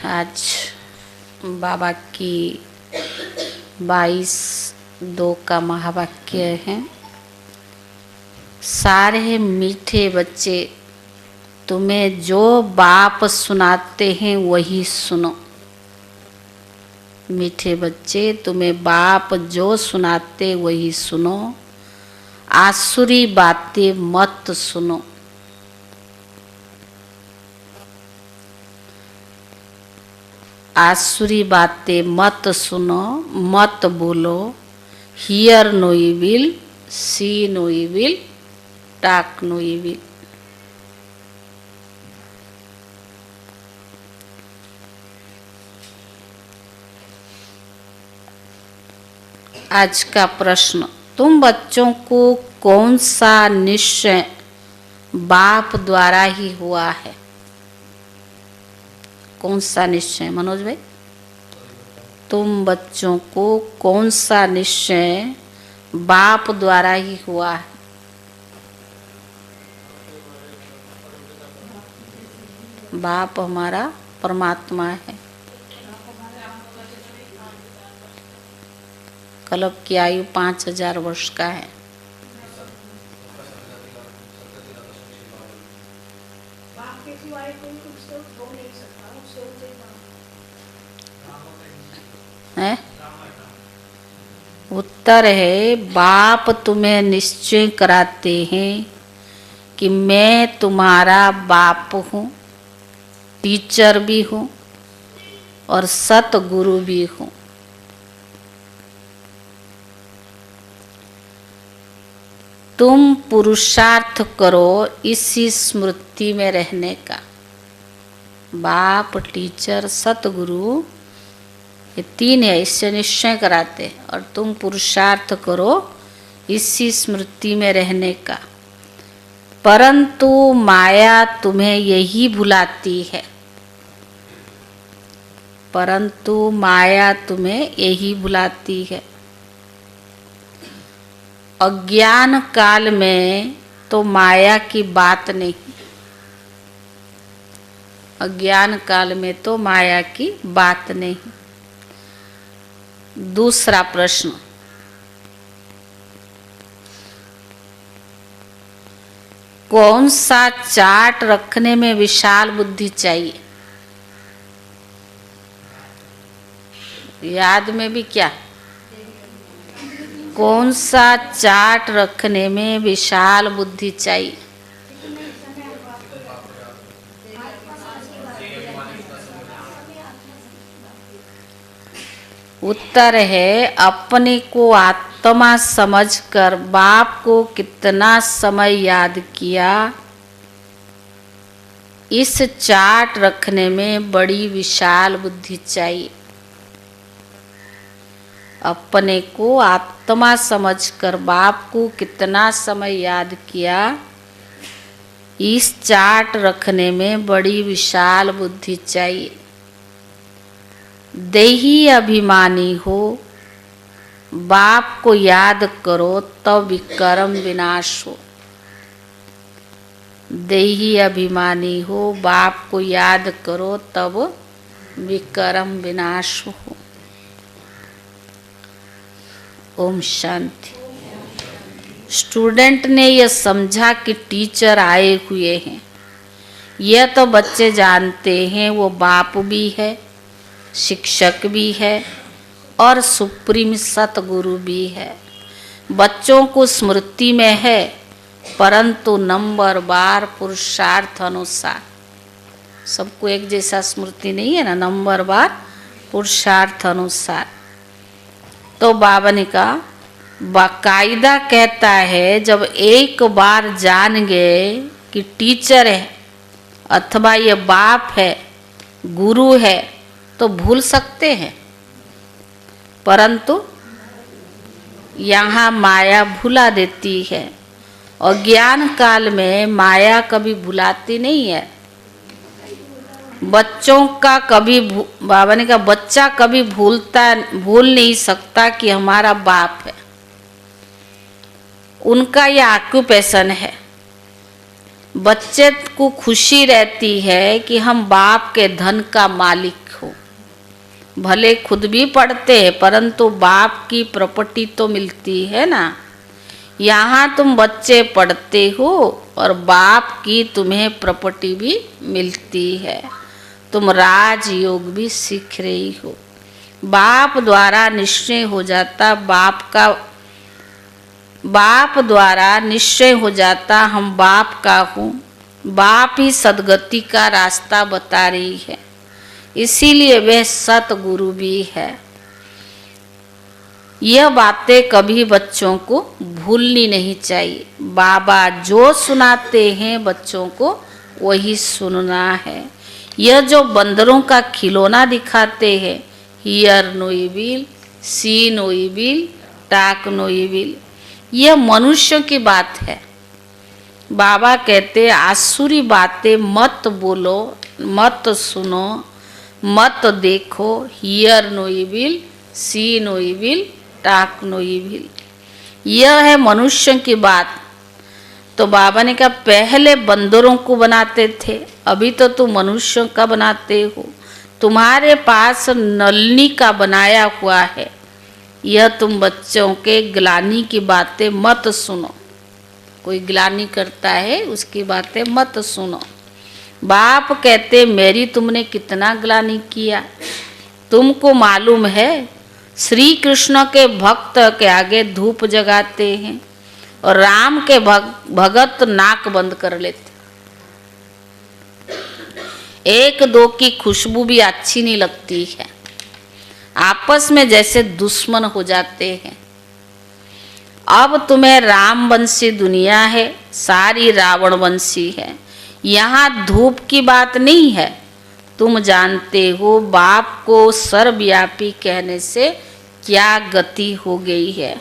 आज बाबा की 22/2 का महावाक्य है। सारे मीठे बच्चे, तुम्हें जो बाप सुनाते हैं वही सुनो। मीठे बच्चे, तुम्हें बाप जो सुनाते वही सुनो। आसुरी बातें मत सुनो। आसुरी बातें मत सुनो, मत बोलो। Hear no evil, see no evil, talk no evil. आज का प्रश्न, तुम बच्चों को कौन सा निश्चय बाप द्वारा ही हुआ है? कौन सा निश्चय मनोज भाई? तुम बच्चों को कौन सा निश्चय बाप द्वारा ही हुआ है? बाप हमारा परमात्मा है। कल्प की आयु 5000 वर्ष का है। है? उत्तर है, बाप तुम्हें निश्चय कराते हैं कि मैं तुम्हारा बाप हूँ, टीचर भी हूँ और सतगुरु भी हूँ। तुम पुरुषार्थ करो इसी स्मृति में रहने का। बाप, टीचर, सतगुरु, ये 3 है, इससे निश्चय कराते। और तुम पुरुषार्थ करो इसी स्मृति में रहने का। परंतु माया तुम्हें यही भुलाती है। परंतु माया तुम्हें यही भुलाती है। अज्ञान काल में तो माया की बात नहीं। अज्ञान काल में तो माया की बात नहीं। दूसरा प्रश्न, कौन सा चार्ट रखने में विशाल बुद्धि चाहिए? याद में भी क्या? कौन सा चार्ट रखने में विशाल बुद्धि चाहिए? उत्तर है, अपने को आत्मा समझकर बाप को कितना समय याद किया, इस चार्ट रखने में बड़ी विशाल बुद्धि चाहिए। अपने को आत्मा समझकर बाप को कितना समय याद किया, इस चार्ट रखने में बड़ी विशाल बुद्धि चाहिए। देही अभिमानी हो, बाप को याद करो तब विक्रम विनाश हो। देही अभिमानी हो, बाप को याद करो तब विक्रम विनाश हो। ओम शांति। स्टूडेंट ने यह समझा कि टीचर आए हुए हैं। यह तो बच्चे जानते हैं वो बाप भी है, शिक्षक भी है और सुप्रीम सतगुरु भी है। बच्चों को स्मृति में है, परंतु नंबर बार पुरुषार्थ अनुसार। सबको एक जैसा स्मृति नहीं है ना, नंबर बार पुरुषार्थ अनुसार। तो बाबा ने कहा, बाकायदा कहता है, जब एक बार जान गए कि टीचर है अथवा ये बाप है, गुरु है, तो भूल सकते हैं। परंतु यहाँ माया भुला देती है। अज्ञान काल में माया कभी भुलाती नहीं है। बच्चों का कभी, बाबा ने कहा, बच्चा कभी भूल नहीं सकता कि हमारा बाप है। उनका यह ऑक्यूपेशन है। बच्चे को खुशी रहती है कि हम बाप के धन का मालिक हो। भले खुद भी पढ़ते हैं परंतु बाप की प्रॉपर्टी तो मिलती है ना। यहाँ तुम बच्चे पढ़ते हो और बाप की तुम्हें प्रॉपर्टी भी मिलती है। तुम राजयोग भी सीख रही हो। बाप द्वारा निश्चय हो जाता, बाप द्वारा निश्चय हो जाता हम बाप का हूँ। बाप ही सदगति का रास्ता बता रही है, इसीलिए वह सतगुरु भी है। यह बातें कभी बच्चों को भूलनी नहीं चाहिए। बाबा जो सुनाते हैं बच्चों को वही सुनना है। यह जो बंदरों का खिलौना दिखाते हैं, hear no evil, see no evil, talk no evil, यह मनुष्यों की बात है। बाबा कहते आसुरी बातें मत बोलो, मत सुनो, मत देखो। Hear no evil, see no evil, talk no evil, यह है मनुष्यों की बात। तो बाबा ने कहा पहले बंदरों को बनाते थे, अभी तो तुम मनुष्यों का बनाते हो। तुम्हारे पास नलनी का बनाया हुआ है। यह तुम बच्चों के ग्लानि की बातें मत सुनो। कोई ग्लानि करता है उसकी बातें मत सुनो। बाप कहते मेरी तुमने कितना ग्लानि किया। तुमको मालूम है श्री कृष्ण के भक्त के आगे धूप जगाते हैं और राम के भगत नाक बंद कर लेते। एक दो की खुशबू भी अच्छी नहीं लगती है, आपस में जैसे दुश्मन हो जाते हैं। अब तुम्हें राम वंशी दुनिया है, सारी रावण वंशी है। यहाँ धूप की बात नहीं है। तुम जानते हो बाप को सर्वव्यापी कहने से क्या गति हो गई है।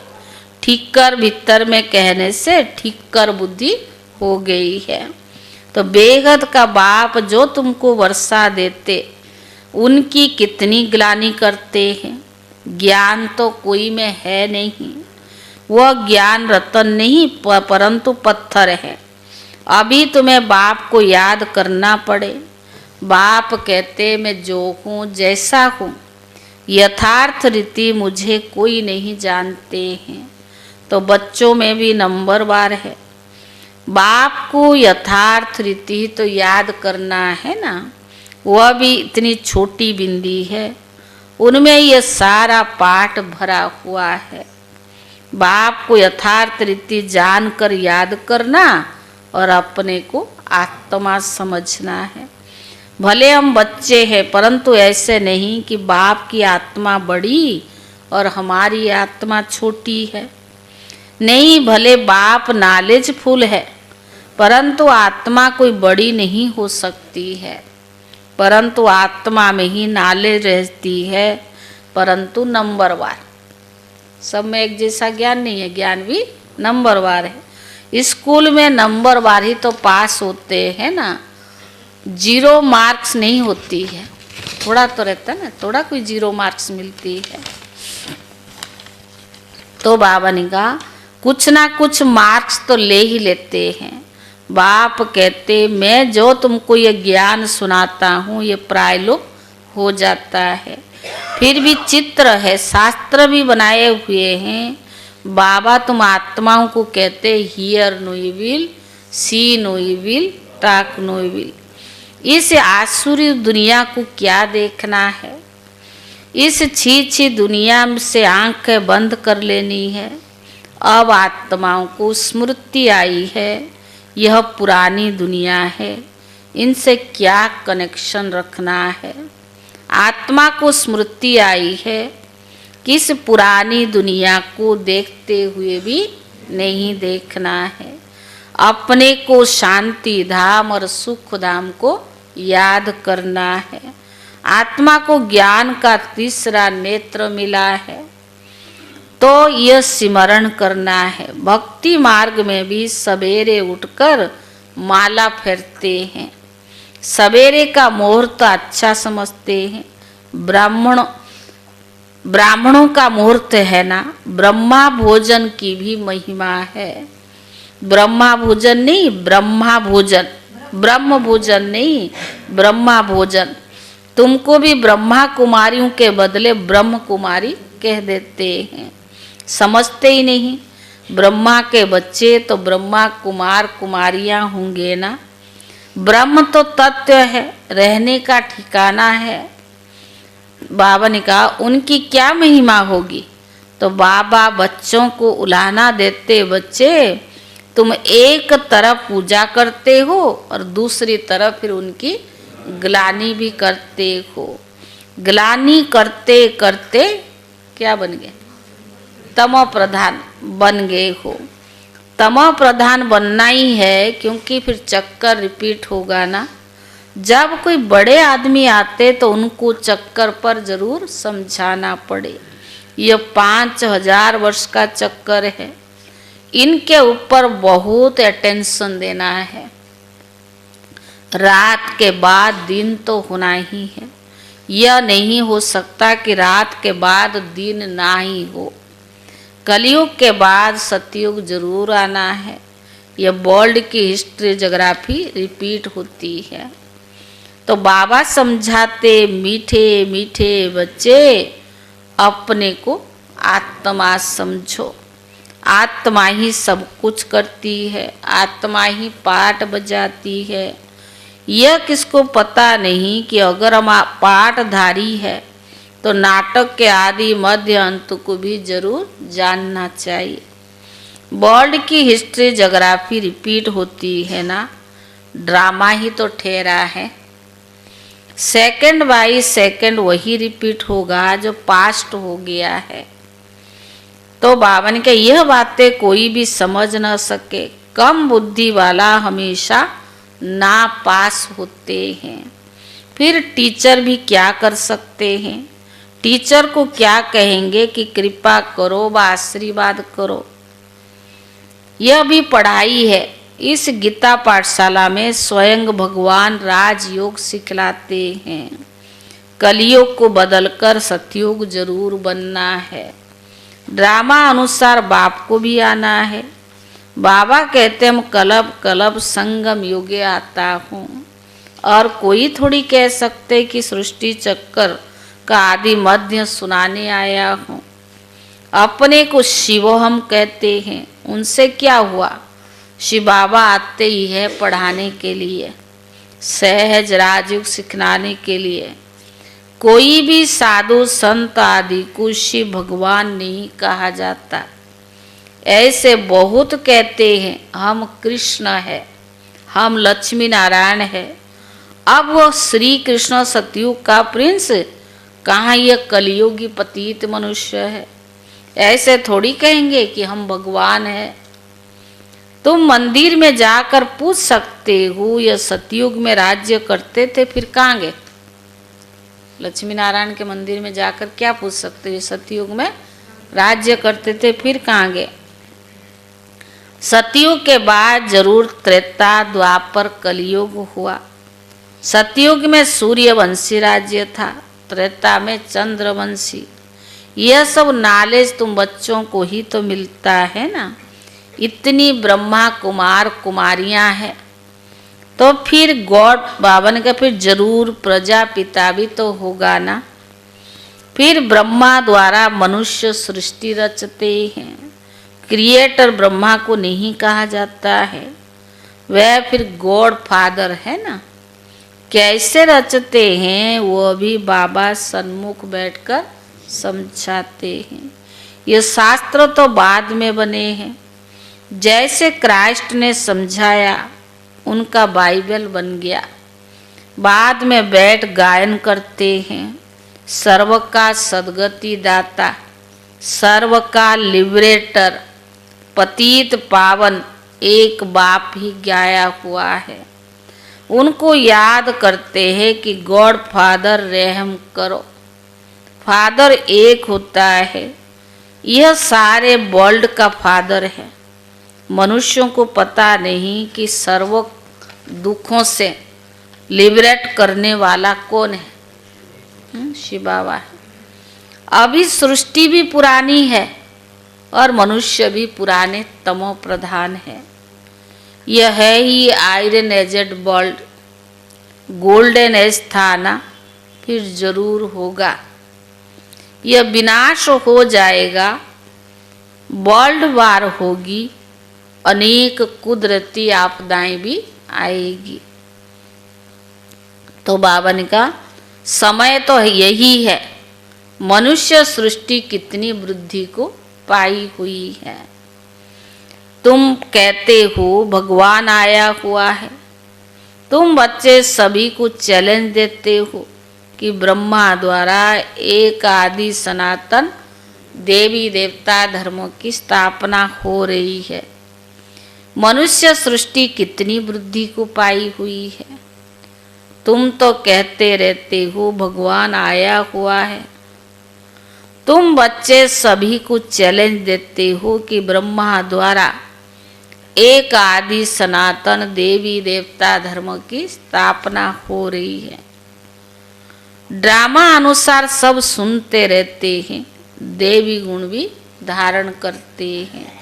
ठीकर भीतर में कहने से ठीकर बुद्धि हो गई है। तो बेहद का बाप जो तुमको वर्षा देते उनकी कितनी ग्लानि करते हैं। ज्ञान तो कोई में है नहीं, वह ज्ञान रतन नहीं परंतु पत्थर है। अभी तुम्हें बाप को याद करना पड़े। बाप कहते मैं जो हूँ जैसा हूँ, यथार्थ रीति मुझे कोई नहीं जानते हैं। तो बच्चों में भी नंबरवार है। बाप को यथार्थ रीति तो याद करना है ना। वह भी इतनी छोटी बिंदी है, उनमें यह सारा पाठ भरा हुआ है। बाप को यथार्थ रीति जानकर याद करना और अपने को आत्मा समझना है। भले हम बच्चे हैं परंतु ऐसे नहीं कि बाप की आत्मा बड़ी और हमारी आत्मा छोटी है। नहीं, भले बाप नॉलेजफुल है परंतु आत्मा कोई बड़ी नहीं हो सकती है। परंतु आत्मा में ही नॉलेज रहती है परंतु नंबरवार। सब में एक जैसा ज्ञान नहीं है, ज्ञान भी नंबरवार है। स्कूल में नंबरवार ही तो पास होते हैं ना, 0 मार्क्स नहीं होती है। थोड़ा तो रहता है ना, थोड़ा कोई 0 मार्क्स मिलती है। तो बाबा ने कहा कुछ ना कुछ मार्क्स तो ले ही लेते हैं। बाप कहते मैं जो तुमको ये ज्ञान सुनाता हूँ ये प्रायलोक हो जाता है। फिर भी चित्र है, शास्त्र भी बनाए हुए हैं। बाबा तुम आत्माओं को कहते hear no evil, see no evil, talk no evil. इस आसुरी दुनिया को क्या देखना है। इस छी दुनिया से आंखें बंद कर लेनी है। अब आत्माओं को स्मृति आई है, यह पुरानी दुनिया है, इनसे क्या कनेक्शन रखना है। आत्मा को स्मृति आई है कि इस पुरानी दुनिया को देखते हुए भी नहीं देखना है। अपने को शांति धाम और सुख धाम को याद करना है। आत्मा को ज्ञान का तीसरा नेत्र मिला है तो यह स्मरण करना है। भक्ति मार्ग में भी सवेरे उठकर माला फेरते हैं। सवेरे का मुहूर्त अच्छा समझते हैं। ब्राह्मणों का मुहूर्त है ना। ब्रह्मा भोजन की भी महिमा है। ब्रह्मा भोजन नहीं, ब्रह्मा भोजन, ब्रह्म भोजन नहीं, ब्रह्मा भोजन। तुमको भी ब्रह्मा कुमारियों के बदले ब्रह्म कुमारी कह देते हैं, समझते ही नहीं। ब्रह्मा के बच्चे तो ब्रह्मा कुमार कुमारियां होंगे ना। ब्रह्म तो तत्व है, रहने का ठिकाना है। बाबा ने कहा उनकी क्या महिमा होगी। तो बाबा बच्चों को उलाहना देते, बच्चे तुम एक तरफ पूजा करते हो और दूसरी तरफ फिर उनकी ग्लानि भी करते हो। ग्लानि करते करते क्या बन गए? तमो प्रधान बन गए हो। तमो प्रधान बनना ही है, क्योंकि फिर चक्कर रिपीट होगा ना। जब कोई बड़े आदमी आते तो उनको चक्कर पर जरूर समझाना पड़े। यह 5000 वर्ष का चक्कर है, इनके ऊपर बहुत अटेंशन देना है। रात के बाद दिन तो होना ही है। यह नहीं हो सकता कि रात के बाद दिन ना ही हो। कलयुग के बाद सतयुग जरूर आना है। यह वर्ल्ड की हिस्ट्री ज्योग्राफी रिपीट होती है। तो बाबा समझाते, मीठे मीठे बच्चे अपने को आत्मा समझो। आत्मा ही सब कुछ करती है, आत्मा ही पाठ बजाती है। यह किसको पता नहीं कि अगर हम पाठधारी है तो नाटक के आदि मध्य अंत को भी जरूर जानना चाहिए। वर्ल्ड की हिस्ट्री ज्योग्राफी रिपीट होती है ना, ड्रामा ही तो ठहरा है। सेकंड बाई सेकंड वही रिपीट होगा जो पास्ट हो गया है। तो बाबा ने कहा यह बातें कोई भी समझ न सके। कम बुद्धि वाला हमेशा ना पास होते हैं। फिर टीचर भी क्या कर सकते हैं? टीचर को क्या कहेंगे कि कृपा करो व आशीर्वाद करो। यह भी पढ़ाई है। इस गीता पाठशाला में स्वयं भगवान राजयोग सिखलाते हैं। कलयुग को बदलकर सतयुग जरूर बनना है। ड्रामा अनुसार बाप को भी आना है। बाबा कहते हम कलब कलब संगम युगे आता हूँ। और कोई थोड़ी कह सकते कि सृष्टि चक्कर का आदि मध्य सुनाने आया हूँ। अपने को शिव हम कहते हैं, उनसे क्या हुआ? शिव बाबा आते ही है पढ़ाने के लिए, सहज राजयोग सिखाने के लिए। कोई भी साधु संत आदि को शिव भगवान नहीं कहा जाता। ऐसे बहुत कहते हैं हम कृष्ण है, हम लक्ष्मी नारायण है। अब वो श्री कृष्ण सतयुग का प्रिंस, कहाँ यह कलयुगी पतित मनुष्य है। ऐसे थोड़ी कहेंगे कि हम भगवान हैं। तुम मंदिर में जाकर पूछ सकते हो यह सतयुग में राज्य करते थे, फिर कहाँ गए? लक्ष्मी नारायण के मंदिर में जाकर क्या पूछ सकते हो? सतयुग में राज्य करते थे, फिर कहाँ गए? सतयुग के बाद जरूर त्रेता द्वापर कलयुग हुआ। सतयुग में सूर्यवंशी राज्य था, त्रेता में चंद्रवंशी। यह सब नॉलेज तुम बच्चों को ही तो मिलता है ना। इतनी ब्रह्मा कुमार कुमारियां हैं, तो फिर गॉड बाबा ने कहा फिर जरूर प्रजापिता भी तो होगा ना। फिर ब्रह्मा द्वारा मनुष्य सृष्टि रचते हैं। क्रिएटर ब्रह्मा को नहीं कहा जाता है, वह फिर गॉड फादर है ना। कैसे रचते हैं वो भी बाबा सन्मुख बैठकर समझाते हैं। ये शास्त्र तो बाद में बने हैं। जैसे क्राइस्ट ने समझाया उनका बाइबल बन गया। बाद में बैठ गायन करते हैं, सर्व का सद्गति दाता, सर्व का लिबरेटर, पतित पावन एक बाप ही गाया हुआ है। उनको याद करते हैं कि गॉड फादर रहम करो। फादर एक होता है, यह सारे वर्ल्ड का फादर है। मनुष्यों को पता नहीं कि सर्व दुखों से लिबरेट करने वाला कौन है? शिव बाबा है। अभी सृष्टि भी पुरानी है और मनुष्य भी पुराने तमो प्रधान है। यह है ही iron aged world, golden age था ना, फिर जरूर होगा। यह विनाश हो जाएगा, वर्ल्ड वार होगी, अनेक कुदरती आपदाएं भी आएगी। तो बाबा ने कहा समय तो यही है, मनुष्य सृष्टि कितनी वृद्धि को पाई हुई है। तुम कहते हो भगवान आया हुआ है, तुम बच्चे सभी को चैलेंज देते हो कि ब्रह्मा द्वारा एक आदि सनातन देवी देवता धर्मों की स्थापना हो रही है। मनुष्य सृष्टि कितनी वृद्धि को पाई हुई है। तुम तो कहते रहते हो भगवान आया हुआ है। तुम बच्चे सभी को चैलेंज देते हो कि ब्रह्मा द्वारा एक आदि सनातन देवी देवता धर्म की स्थापना हो रही है। ड्रामा अनुसार सब सुनते रहते हैं, देवी गुण भी धारण करते हैं।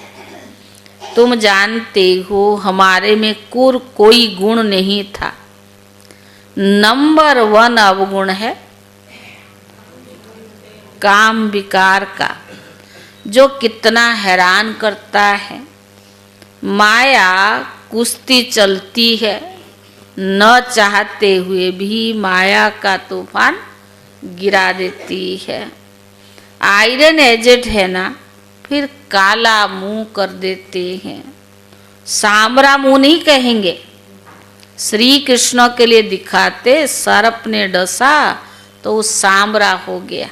तुम जानते हो हमारे में कोई गुण नहीं था। नंबर 1 अवगुण है काम विकार का, जो कितना हैरान करता है। माया कुश्ती चलती है, न चाहते हुए भी माया का तूफान गिरा देती है। आयरन एजेड है ना, फिर काला मुंह कर देते हैं। सांवरा मुंह नहीं कहेंगे। श्री कृष्ण के लिए दिखाते सर्प ने डसा तो वो सांवरा हो गया।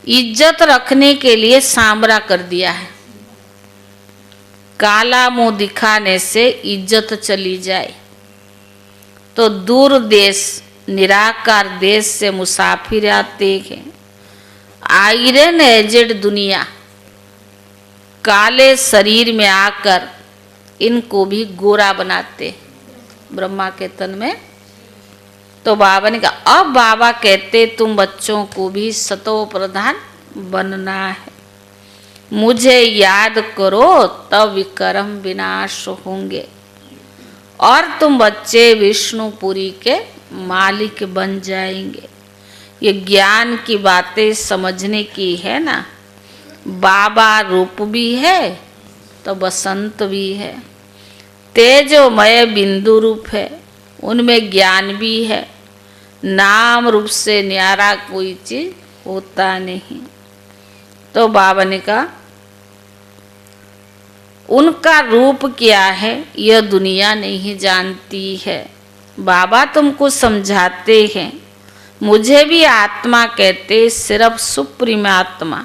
इज्जत रखने के लिए सांवरा कर दिया है। काला मुंह दिखाने से इज्जत चली जाए तो दूर देश निराकार देश से मुसाफिर आते हैं। आयरन एजेड दुनिया काले शरीर में आकर इनको भी गोरा बनाते ब्रह्मा के तन में। तो बाबा ने कहा अब बाबा कहते तुम बच्चों को भी सतो प्रधान बनना है। मुझे याद करो तब विक्रम विनाश होंगे और तुम बच्चे विष्णुपुरी के मालिक बन जाएंगे। ये ज्ञान की बातें समझने की है ना। बाबा रूप भी है तो बसंत भी है, तेजोमय बिंदु रूप है, उनमें ज्ञान भी है। नाम रूप से न्यारा कोई चीज होता नहीं। तो बाबा ने कहा उनका रूप क्या है यह दुनिया नहीं जानती है। बाबा तुमको समझाते हैं। मुझे भी आत्मा कहते, सिर्फ सुप्रीम आत्मा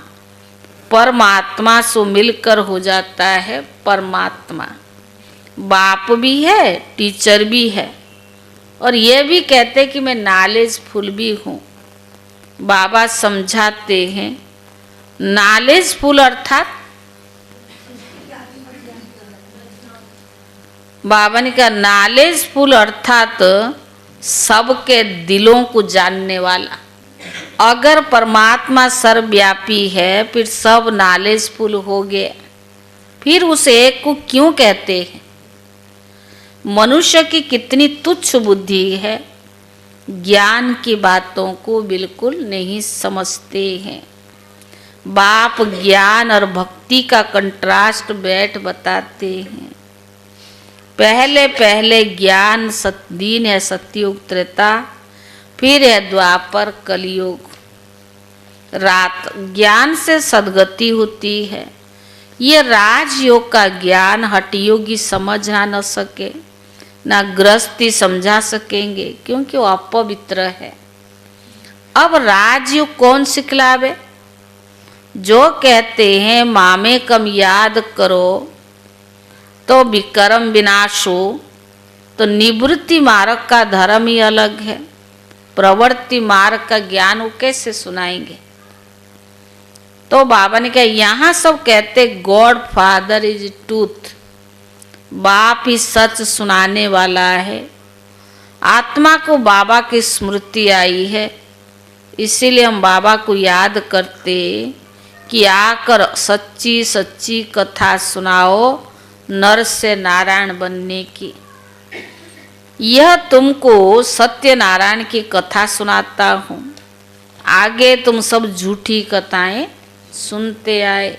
परमात्मा से मिलकर हो जाता है परमात्मा। बाप भी है, टीचर भी है, और ये भी कहते कि मैं नॉलेजफुल भी हूँ। बाबा समझाते हैं नॉलेजफुल अर्थात बाबा ने कहा नॉलेजफुल अर्थात सबके दिलों को जानने वाला। अगर परमात्मा सर्वव्यापी है फिर सब नॉलेजफुल हो गए, फिर उस एक को क्यों कहते हैं? मनुष्य की कितनी तुच्छ बुद्धि है, ज्ञान की बातों को बिल्कुल नहीं समझते हैं। बाप ज्ञान और भक्ति का कंट्रास्ट बैठ बताते हैं। पहले पहले ज्ञान दीन है सतयुग त्रेता, फिर है द्वापर कलयुग। रात ज्ञान से सदगति होती है। ये राजयोग का ज्ञान हठयोगी समझ ना सके, ना गृहस्थी समझा सकेंगे क्योंकि वो अपवित्र है। अब राजयोग कौन सिखलावे? जो कहते हैं मामे कम याद करो तो विक्रम विनाश हो, तो निवृत्ति मार्ग का धर्म ही अलग है। प्रवृत्ति मार्ग का ज्ञान वो कैसे सुनाएंगे? तो बाबा ने कहा यहाँ सब कहते गॉड फादर इज ट्रूथ, बाप ही सच सुनाने वाला है। आत्मा को बाबा की स्मृति आई है, इसीलिए हम बाबा को याद करते कि आकर सच्ची सच्ची कथा सुनाओ नर से नारायण बनने की। यह तुमको सत्यनारायण की कथा सुनाता हूँ। आगे तुम सब झूठी कथाएं सुनते आए,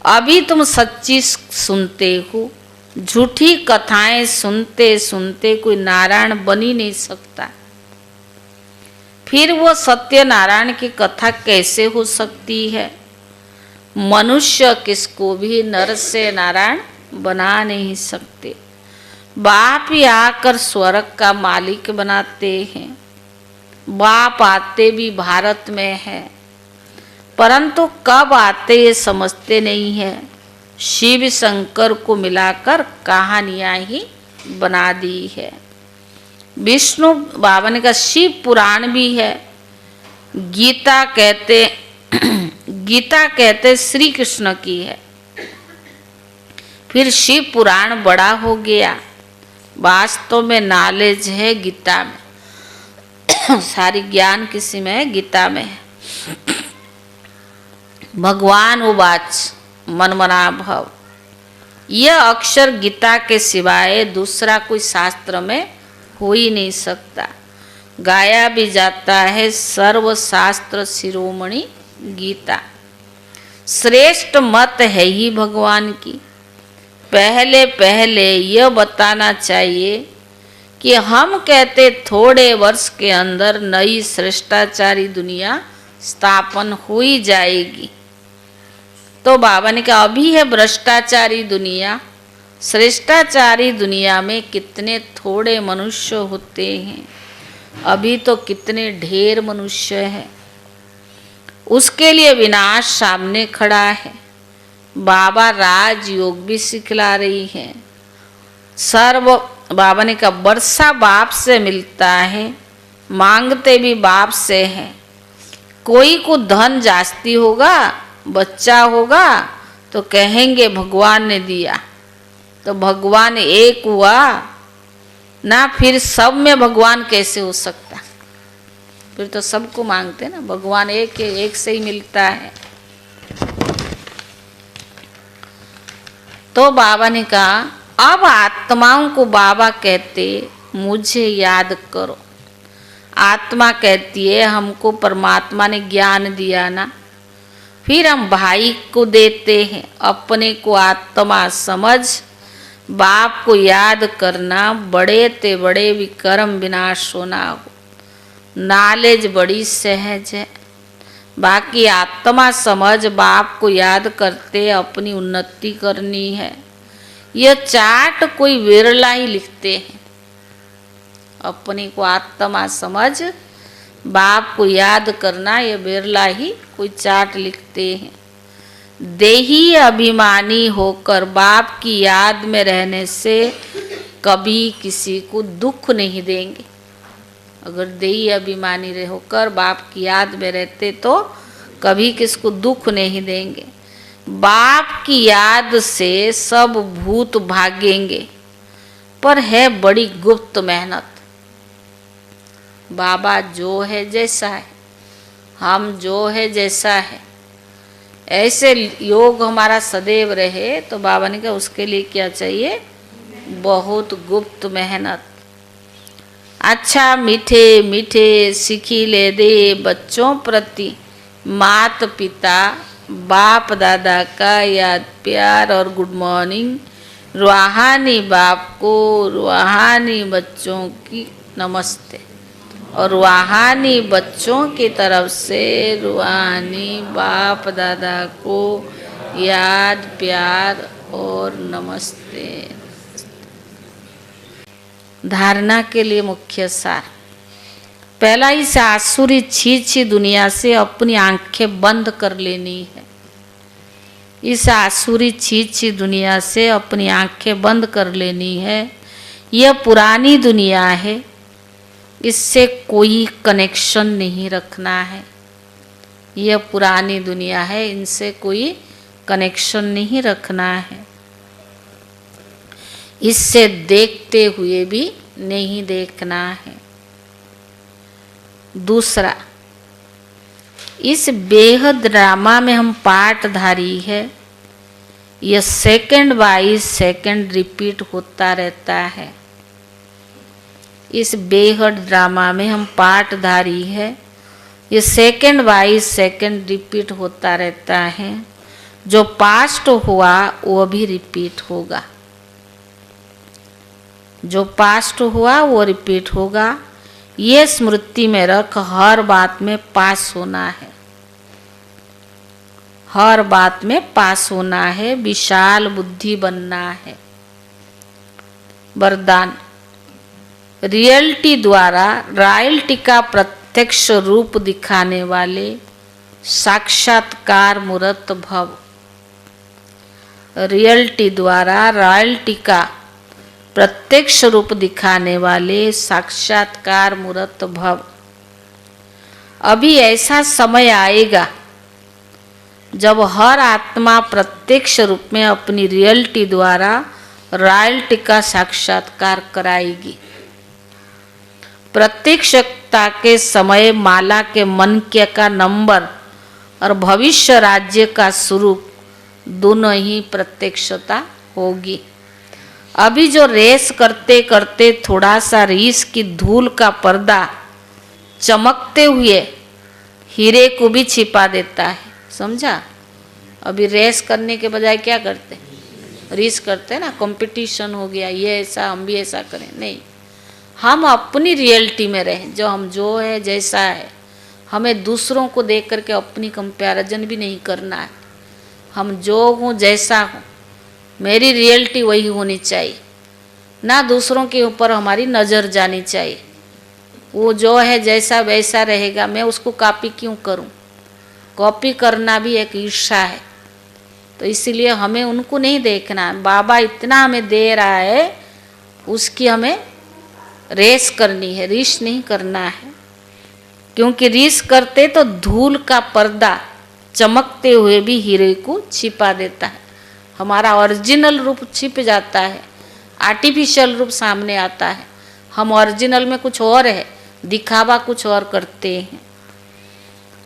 अभी तुम सच्ची सुनते हो। झूठी कथाएं सुनते सुनते कोई नारायण बन ही नहीं सकता। फिर वो सत्यनारायण की कथा कैसे हो सकती है? मनुष्य किसको भी नर से नारायण बना नहीं सकते। बाप ही आकर स्वर्ग का मालिक बनाते हैं। बाप आते भी भारत में है, परंतु कब आते ये समझते नहीं है। शिव शंकर को मिलाकर कहानियां ही बना दी है। विष्णु बाबा ने कहा शिव पुराण भी है। गीता कहते श्री कृष्ण की है। फिर शिव पुराण बड़ा हो गया। वास्तव में नॉलेज है गीता में, सारी ज्ञान किसी में है, गीता में है। भगवान उवाच मनमना भव, यह अक्षर गीता के सिवाय दूसरा कोई शास्त्र में हो ही नहीं सकता। गाया भी जाता है सर्वशास्त्र शिरोमणि गीता। श्रेष्ठ मत है ही भगवान की। पहले पहले यह बताना चाहिए कि हम कहते थोड़े वर्ष के अंदर नई श्रेष्ठाचारी दुनिया स्थापन हो ही जाएगी। तो बाबा ने कहा अभी है भ्रष्टाचारी दुनिया। श्रेष्ठाचारी दुनिया में कितने थोड़े मनुष्य होते हैं, अभी तो कितने ढेर मनुष्य हैं। उसके लिए विनाश सामने खड़ा है। बाबा राजयोग भी सिखला रही है। सर्व बाबा ने कहा वर्षा बाप से मिलता है, मांगते भी बाप से हैं। कोई को धन जास्ती होगा, बच्चा होगा तो कहेंगे भगवान ने दिया, तो भगवान एक हुआ ना, फिर सब में भगवान कैसे हो सकता? फिर तो सबको मांगते ना, भगवान एक से ही मिलता है। तो बाबा ने कहा अब आत्माओं को बाबा कहते मुझे याद करो। आत्मा कहती है हमको परमात्मा ने ज्ञान दिया ना, फिर हम भाई को देते हैं। अपने को आत्मा समझ बाप को याद करना, बड़े ते बड़े विक्रम विनाश होना हो। नॉलेज बड़ी सहज है। बाकी आत्मा समझ बाप को याद करते अपनी उन्नति करनी है। यह चार्ट कोई विरला ही लिखते हैं। अपने को आत्मा समझ बाप को याद करना, यह बिरला ही कोई चार्ट लिखते हैं। देही अभिमानी होकर बाप की याद में रहने से कभी किसी को दुख नहीं देंगे। अगर देही अभिमानी होकर बाप की याद में रहते तो कभी किसको दुख नहीं देंगे। बाप की याद से सब भूत भागेंगे, पर है बड़ी गुप्त मेहनत। बाबा जो है जैसा है, हम जो है जैसा है, ऐसे योग हमारा सदैव रहे। तो बाबा ने कहा उसके लिए क्या चाहिए? बहुत गुप्त मेहनत। अच्छा मीठे मीठे सिखिले दे बच्चों प्रति मात पिता बाप दादा का याद प्यार और गुड मॉर्निंग। रूहानी बाप को रूहानी बच्चों की नमस्ते, और रूहानी बच्चों की तरफ से रूहानी बाप दादा को याद प्यार और नमस्ते। धारणा के लिए मुख्य सार। पहला, इस आसुरी छी दुनिया से अपनी आंखें बंद कर लेनी है। इस आसुरी छी दुनिया से अपनी आंखें बंद कर लेनी है। यह पुरानी दुनिया है, इससे कोई कनेक्शन नहीं रखना है। यह पुरानी दुनिया है, इनसे कोई कनेक्शन नहीं रखना है। इससे देखते हुए भी नहीं देखना है। दूसरा, इस बेहद ड्रामा में हम पार्टधारी है, यह सेकंड बाय सेकंड रिपीट होता रहता है। इस बेहद ड्रामा में हम पाठधारी है। ये सेकंड बाय सेकंड रिपीट होता रहता है। जो पास्ट हुआ वो भी रिपीट होगा, जो पास्ट हुआ वो रिपीट होगा। ये स्मृति में रख हर बात में पास होना है, हर बात में पास होना है, विशाल बुद्धि बनना है। वरदान, रियलिटी द्वारा रॉयल्टी का प्रत्यक्ष रूप दिखाने वाले साक्षात्कार मूर्त भव। रियलिटी द्वारा रॉयल्टी का प्रत्यक्ष रूप दिखाने वाले साक्षात्कार मूर्त भव। अभी ऐसा समय आएगा जब हर आत्मा प्रत्यक्ष रूप में अपनी रियलिटी द्वारा रॉयल्टी का साक्षात्कार कराएगी। प्रत्यक्षता के समय माला के मनक्य का नंबर और भविष्य राज्य का स्वरूप दोनों ही प्रत्यक्षता होगी। अभी जो रेस करते करते थोड़ा सा रीस की धूल का पर्दा चमकते हुए हीरे को भी छिपा देता है, समझा। अभी रेस करने के बजाय क्या करते, रीस करते ना, कंपटीशन हो गया, ये ऐसा हम भी ऐसा करें। नहीं, हम अपनी रियलिटी में रहें, जो हम जो है जैसा है। हमें दूसरों को देख करके अपनी कंपैरिजन भी नहीं करना है। हम जो हूँ जैसा हूँ, मेरी रियलिटी वही होनी चाहिए, ना दूसरों के ऊपर हमारी नज़र जानी चाहिए। वो जो है जैसा वैसा रहेगा, मैं उसको कॉपी क्यों करूँ। कॉपी करना भी एक ईर्ष्या है। तो इसीलिए हमें उनको नहीं देखना है। बाबा इतना हमें दे रहा है, उसकी हमें रेस करनी है, रीस नहीं करना है। क्योंकि रीस करते तो धूल का पर्दा चमकते हुए भी हीरे को छिपा देता है। हमारा ओरिजिनल रूप छिप जाता है, आर्टिफिशियल रूप सामने आता है। हम ओरिजिनल में कुछ और है, दिखावा कुछ और करते हैं।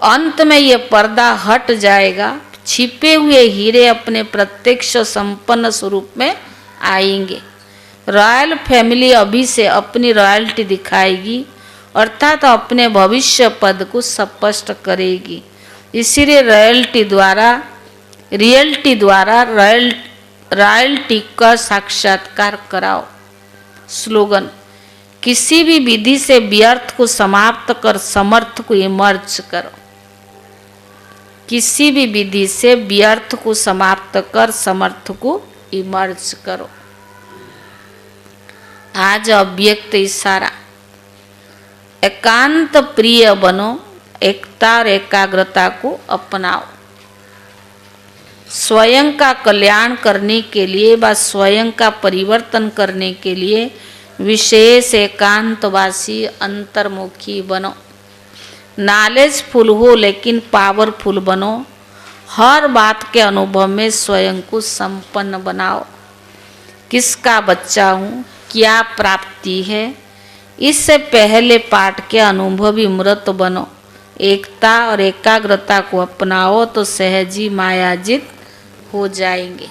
अंत में ये पर्दा हट जाएगा, छिपे हुए हीरे अपने प्रत्यक्ष संपन्न स्वरूप में आएंगे। रॉयल फैमिली अभी से अपनी रॉयल्टी दिखाएगी, अर्थात अपने भविष्य पद को स्पष्ट करेगी। इसीलिए रियलिटी द्वारा रॉयल्टी का साक्षात्कार कराओ। स्लोगन, किसी भी विधि से व्यर्थ को समाप्त कर समर्थ को इमर्ज करो। किसी भी विधि से व्यर्थ को समाप्त कर समर्थ को इमर्ज करो। आज अव्यक्त इशारा, एकांत प्रिय बनो, एकता और एकाग्रता को अपनाओ। स्वयं का कल्याण करने के लिए व स्वयं का परिवर्तन करने के लिए विशेष एकांतवासी अंतर्मुखी बनो। नॉलेजफुल हो लेकिन पावरफुल बनो। हर बात के अनुभव में स्वयं को संपन्न बनाओ। किसका बच्चा हूँ, क्या प्राप्ति है, इससे पहले पाठ के अनुभवी मूर्त बनो। एकता और एकाग्रता को अपनाओ तो सहजी मायाजित हो जाएंगे।